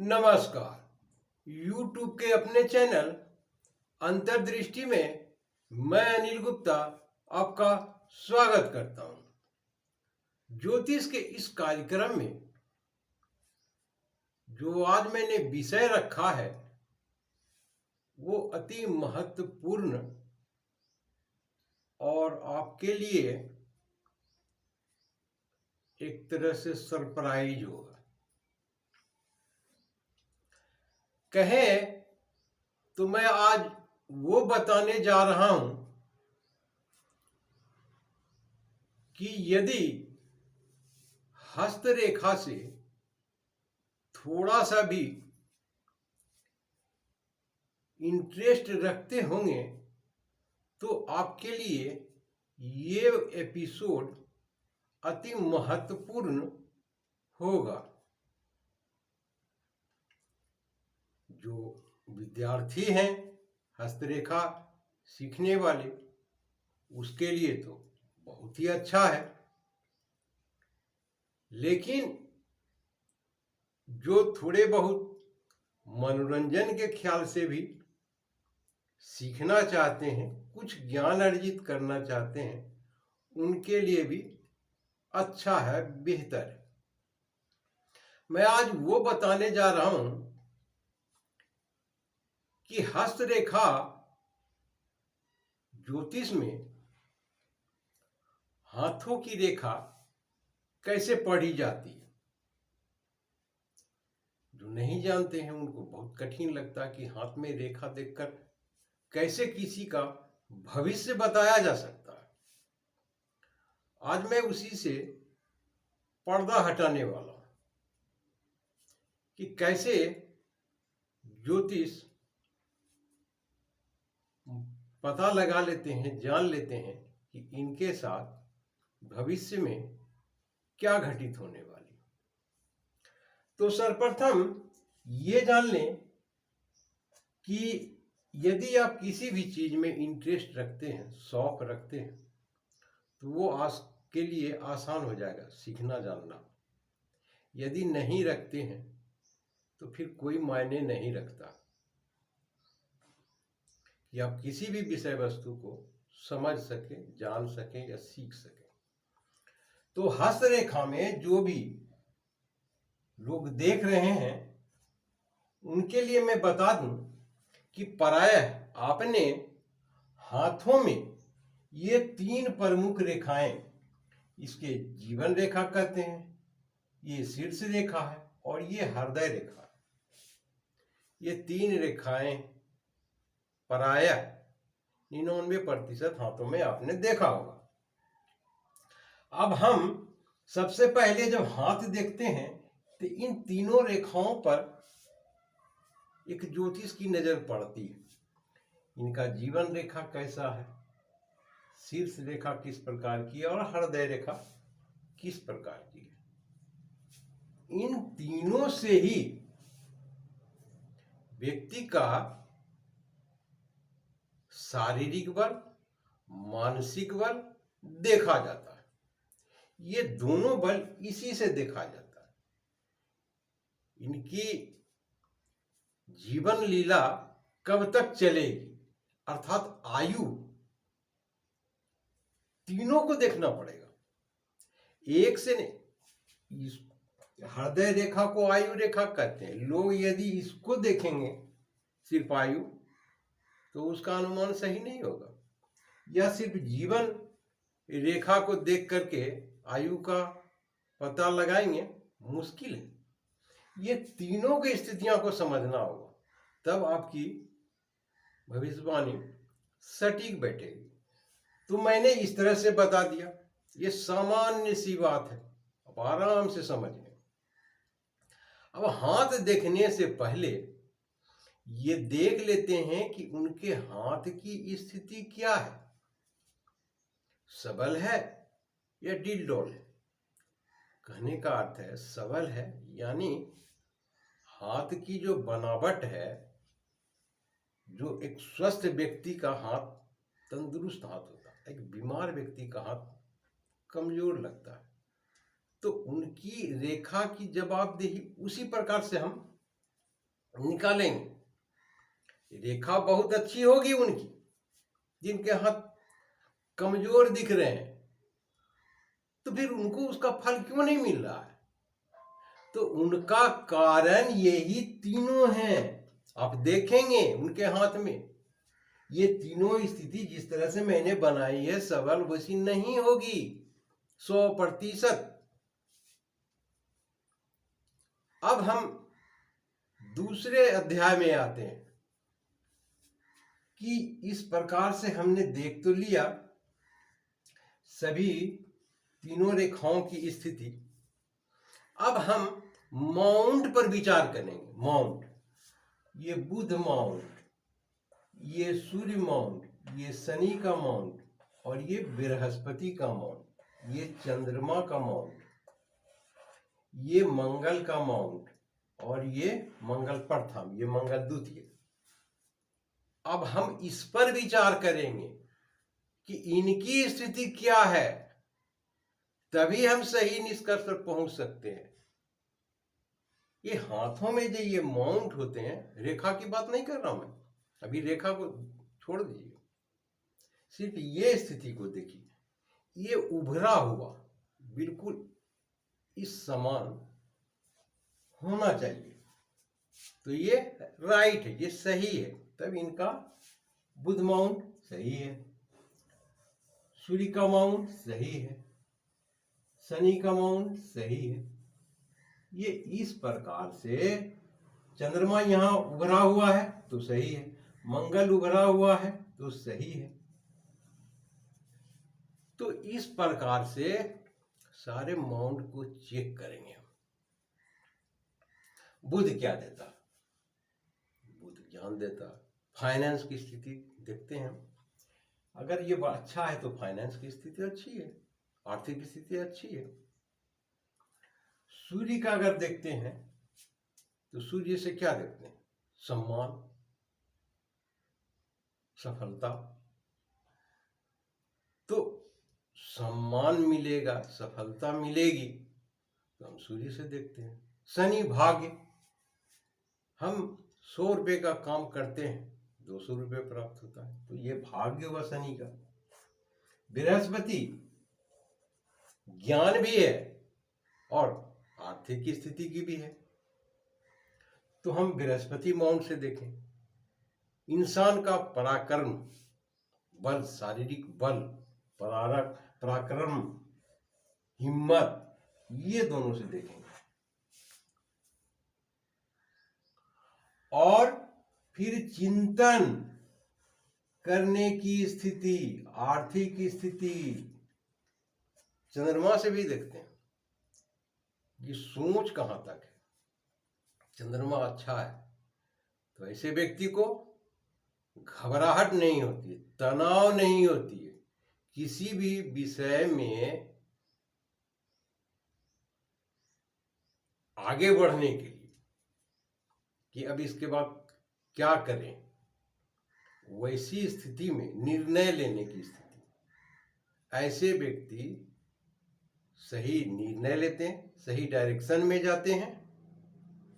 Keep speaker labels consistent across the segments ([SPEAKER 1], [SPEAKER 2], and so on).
[SPEAKER 1] नमस्कार। YouTube के अपने चैनल अंतर्दृष्टि में मैं अनिल गुप्ता आपका स्वागत करता हूं। ज्योतिष के इस कार्यक्रम में जो आज मैंने विषय रखा है वो अति महत्वपूर्ण और आपके लिए एक तरह से सरप्राइज होगा। कहें तो मैं आज वो बताने जा रहा हूं कि यदि हस्तरेखा से थोड़ा सा भी इंटरेस्ट रखते होंगे तो आपके लिए ये एपिसोड अति महत्वपूर्ण होगा। जो विद्यार्थी हैं हस्तरेखा सीखने वाले उसके लिए तो बहुत ही अच्छा है, लेकिन जो थोड़े बहुत मनोरंजन के ख्याल से भी सीखना चाहते हैं, कुछ ज्ञान अर्जित करना चाहते हैं, उनके लिए भी अच्छा है, बेहतर है। मैं आज वो बताने जा रहा हूं कि हस्तरेखा ज्योतिष में हाथों की रेखा कैसे पढ़ी जाती है। जो नहीं जानते हैं उनको बहुत कठिन लगता है कि हाथ में रेखा देखकर कैसे किसी का भविष्य बताया जा सकता है। आज मैं उसी से पर्दा हटाने वाला हूं कि कैसे ज्योतिष पता लगा लेते हैं, जान लेते हैं कि इनके साथ भविष्य में क्या घटित होने वाली। तो सर्वप्रथम ये जान लें कि यदि आप किसी भी चीज में इंटरेस्ट रखते हैं, शौक रखते हैं, तो वो के लिए आसान हो जाएगा सीखना जानना। यदि नहीं रखते हैं तो फिर कोई मायने नहीं रखता कि आप किसी भी विषय वस्तु को समझ सके, जान सके या सीख सके। तो हस्तरेखा में जो भी लोग देख रहे हैं उनके लिए मैं बता दूं कि प्रायः आपने हाथों में ये 3 प्रमुख रेखाएं, इसके जीवन रेखा कहते हैं, ये शीर्ष रेखा है और ये हृदय रेखा है। ये 3 रेखाएं प्रायः 99% हाथों में आपने देखा होगा। अब हम सबसे पहले जब हाथ देखते हैं तो इन तीनों रेखाओं पर एक ज्योतिष की नजर पड़ती है। इनका जीवन रेखा कैसा है, शीर्ष रेखा किस प्रकार की है और हृदय रेखा किस प्रकार की है। इन तीनों से ही व्यक्ति का शारीरिक बल, मानसिक बल देखा जाता है। ये दोनों बल इसी से देखा जाता है। इनकी जीवन लीला कब तक चलेगी, अर्थात आयु, तीनों को देखना पड़ेगा। एक से नहीं, हृदय रेखा को आयु रेखा कहते हैं। लोग यदि इसको देखेंगे सिर्फ आयु तो उसका अनुमान सही नहीं होगा, या सिर्फ जीवन रेखा को देख करके आयु का पता लगाएंगे, मुश्किल है। ये तीनों की स्थितियों को समझना होगा, तब आपकी भविष्यवाणी सटीक बैठेगी। तो मैंने इस तरह से बता दिया, ये सामान्य सी बात है, अब आराम से समझिए। अब हाथ देखने से पहले ये देख लेते हैं कि उनके हाथ की स्थिति क्या है, सबल है या ढील-ढाल है। कहने का अर्थ है सबल है, यानी हाथ की जो बनावट है, जो एक स्वस्थ व्यक्ति का हाथ तंदुरुस्त हाथ होता है, एक बीमार व्यक्ति का हाथ कमजोर लगता है। तो उनकी रेखा की जवाबदेही उसी प्रकार से हम निकालेंगे, रेखा बहुत अच्छी होगी उनकी, जिनके हाथ कमजोर दिख रहे हैं, तो फिर उनको उसका फल क्यों नहीं मिल रहा है? तो उनका कारण यही तीनों हैं। आप देखेंगे उनके हाथ में ये तीनों स्थिति जिस तरह से मैंने बनाई है सबल वैसी नहीं होगी 100%। अब हम दूसरे अध्याय में आते हैं कि इस प्रकार से हमने देख तो लिया सभी तीनों रेखाओं की स्थिति। अब हम माउंट पर विचार करेंगे। माउंट, ये बुध माउंट, ये सूर्य माउंट, ये शनि का माउंट, और ये बृहस्पति का माउंट, ये चंद्रमा का माउंट, ये मंगल का माउंट, और ये मंगल प्रथम, ये मंगल द्वितीय। अब हम इस पर विचार करेंगे कि इनकी स्थिति क्या है, तभी हम सही निष्कर्ष पर पहुंच सकते हैं। ये हाथों में जो ये माउंट होते हैं, रेखा की बात नहीं कर रहा हूं मैं, अभी रेखा को छोड़ दीजिए, सिर्फ ये स्थिति को देखिए। ये उभरा हुआ बिल्कुल इस समान होना चाहिए, तो ये राइट है, ये सही है, तब इनका बुध माउंट सही है, सूर्य का माउंट सही है, शनि का माउंट सही है। ये इस प्रकार से चंद्रमा यहां उभरा हुआ है तो सही है, मंगल उभरा हुआ है तो सही है। तो इस प्रकार से सारे माउंट को चेक करेंगे हम। बुध क्या देता? बुध ज्ञान देता। फाइनेंस की स्थिति देखते हैं हम, अगर ये अच्छा है तो फाइनेंस की स्थिति अच्छी है, आर्थिक स्थिति अच्छी है। सूर्य का अगर देखते हैं तो सूर्य से क्या देखते हैं? सम्मान, सफलता। तो सम्मान मिलेगा, सफलता मिलेगी तो हम सूर्य से देखते हैं। शनि भाग्य, हम 100 रुपए का काम करते हैं 200 रुपए प्राप्त होता है, तो ये भाग्य हुआ शनि का। बृहस्पति ज्ञान भी है और आर्थिक स्थिति की भी है, तो हम बृहस्पति माउंट से देखें। इंसान का पराक्रम बल, शारीरिक बल, पराक्रम, हिम्मत, ये दोनों से देखेंगे। और फिर चिंतन करने की स्थिति, आर्थिक स्थिति चंद्रमा से भी देखते हैं, ये सोच कहां तक है। चंद्रमा अच्छा है तो ऐसे व्यक्ति को घबराहट नहीं होती, तनाव नहीं होती है किसी भी विषय में आगे बढ़ने के लिए कि अब इसके बाद क्या करें। वैसी स्थिति में निर्णय लेने की स्थिति, ऐसे व्यक्ति सही निर्णय लेते हैं, सही डायरेक्शन में जाते हैं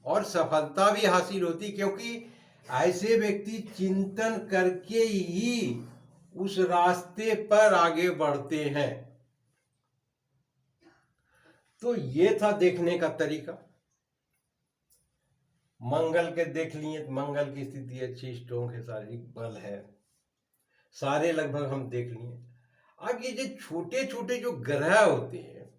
[SPEAKER 1] और सफलता भी हासिल होती, क्योंकि ऐसे व्यक्ति चिंतन करके ही उस रास्ते पर आगे बढ़ते हैं। तो ये था देखने का तरीका। मंगल के देख लिए, मंगल की स्थिति अच्छी, स्ट्रॉन्ग है, शारीरिक बल है, सारे लगभग हम देख लिए। अब ये जो छोटे छोटे जो ग्रह होते हैं,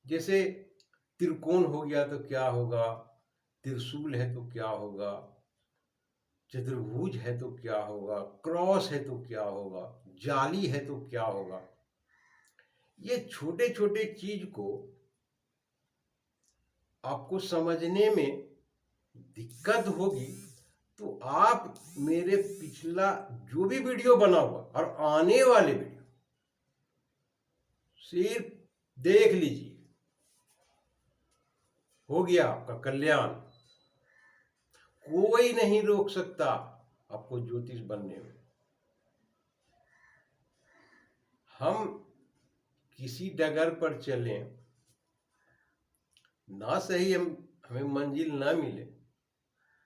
[SPEAKER 1] जैसे त्रिकोण हो गया तो क्या होगा, त्रिशूल है तो क्या होगा, चतुर्भुज है तो क्या होगा, क्रॉस है तो क्या होगा, जाली है तो क्या होगा, ये छोटे छोटे चीज को आपको समझने में दिक्कत होगी तो आप मेरे पिछला जो भी वीडियो बना हुआ और आने वाले वीडियो सिर्फ देख लीजिए, हो गया आपका कल्याण। कोई नहीं रोक सकता आपको ज्योतिष बनने में। हम किसी डगर पर चलें, ना सही हमें मंजिल ना मिले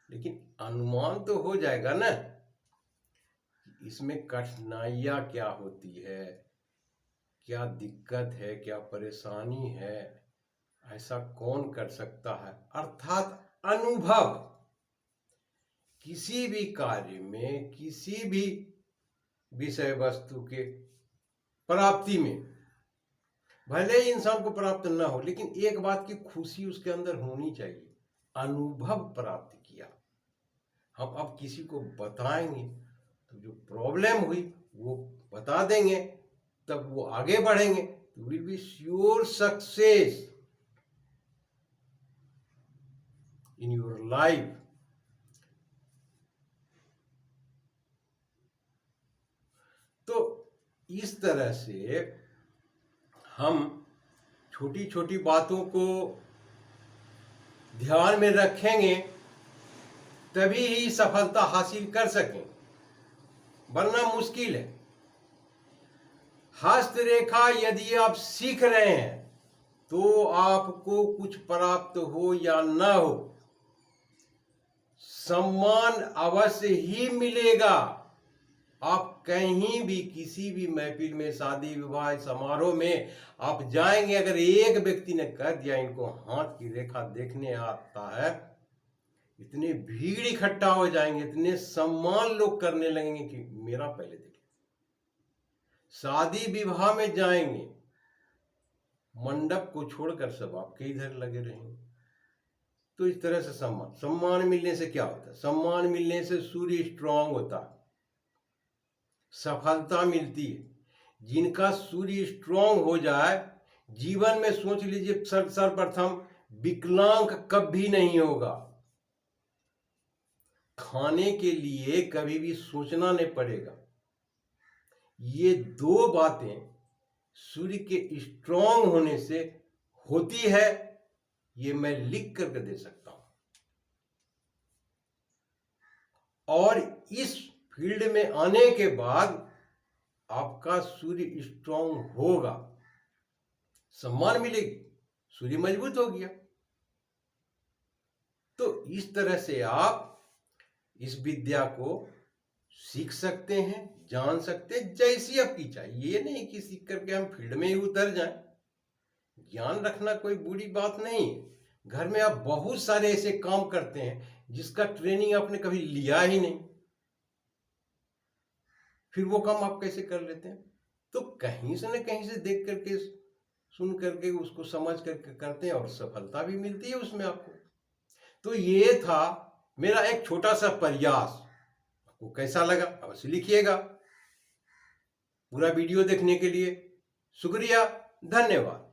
[SPEAKER 1] लेकिन अनुमान तो हो जाएगा ना इसमें कठिनाइयां क्या होती है, क्या दिक्कत है, क्या परेशानी है, ऐसा कौन कर सकता है। अर्थात अनुभव किसी भी कार्य में, किसी भी विषय वस्तु के प्राप्ति में, भले ही इंसान को प्राप्त न हो, लेकिन एक बात की खुशी उसके अंदर होनी चाहिए, अनुभव प्राप्त किया। हम अब किसी को बताएंगे तो जो प्रॉब्लम हुई वो बता देंगे, तब वो आगे बढ़ेंगे, तो will be sure success in your life. तो इस तरह से हम छोटी छोटी बातों को ध्यान में रखेंगे तभी ही सफलता हासिल कर सकें, वरना मुश्किल है। हस्तरेखा यदि आप सीख रहे हैं तो आपको कुछ प्राप्त हो या न हो, सम्मान अवश्य ही मिलेगा। आप कहीं भी किसी भी महफिल में, शादी विवाह समारोह में आप जाएंगे, अगर एक व्यक्ति ने कह दिया इनको हाथ की रेखा देखने आता है, इतने भीड़ इकट्ठा हो जाएंगे, इतने सम्मान लोग करने लगेंगे कि मेरा पहले देखें। शादी विवाह में जाएंगे, मंडप को छोड़कर सब आपके इधर लगे रहेंगे। तो इस तरह से सम्मान मिलने से क्या होता है? सम्मान मिलने से सूर्य स्ट्रांग होता है, सफलता मिलती है। जिनका सूर्य स्ट्रांग हो जाए, जीवन में सोच लीजिए सर्वप्रथम विकलांग कभी नहीं होगा, खाने के लिए कभी भी सोचना नहीं पड़ेगा। ये दो बातें सूर्य के स्ट्रांग होने से होती है, ये मैं लिख करके दे सकता हूं। और इस फील्ड में आने के बाद आपका सूर्य स्ट्रांग होगा, सम्मान मिलेगी, सूर्य मजबूत हो गया। तो इस तरह से आप इस विद्या को सीख सकते हैं, जान सकते हैं, जैसी आपकी चाहिए। ये नहीं कि सीख करके हम फील्ड में ही उतर जाएं। ज्ञान रखना कोई बुरी बात नहीं है। घर में आप बहुत सारे ऐसे काम करते हैं जिसका ट्रेनिंग आपने कभी लिया ही नहीं, फिर वो काम आप कैसे कर लेते हैं? तो कहीं से न कहीं से देख करके, सुन करके, उसको समझ करके करते हैं और सफलता भी मिलती है उसमें आपको। तो ये था मेरा एक छोटा सा प्रयास। आपको कैसा लगा अवश्य लिखिएगा। पूरा वीडियो देखने के लिए शुक्रिया, धन्यवाद।